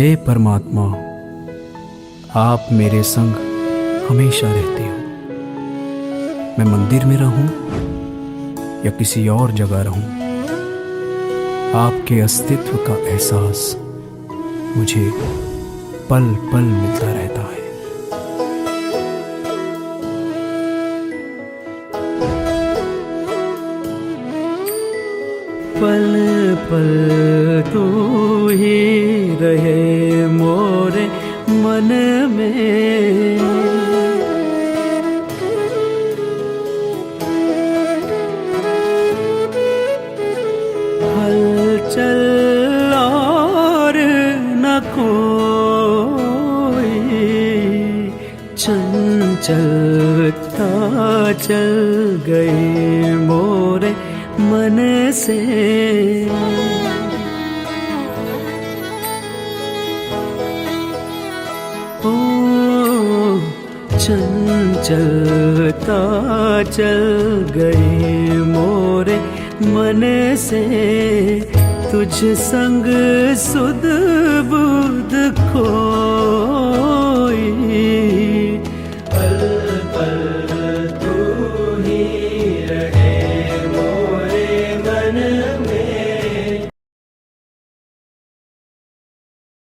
हे परमात्मा, आप मेरे संग हमेशा रहते हो। मैं मंदिर में रहूं या किसी और जगह रहूं, आपके अस्तित्व का एहसास मुझे पल पल मिलता रहता है। पल पल तू ही रहे मोरे मन में, हलचल और न कोई, चंचलता चल गई मोरे मन से। ओ चंचलता चल गई मोरे मन से, तुझ संग सुध बुध खो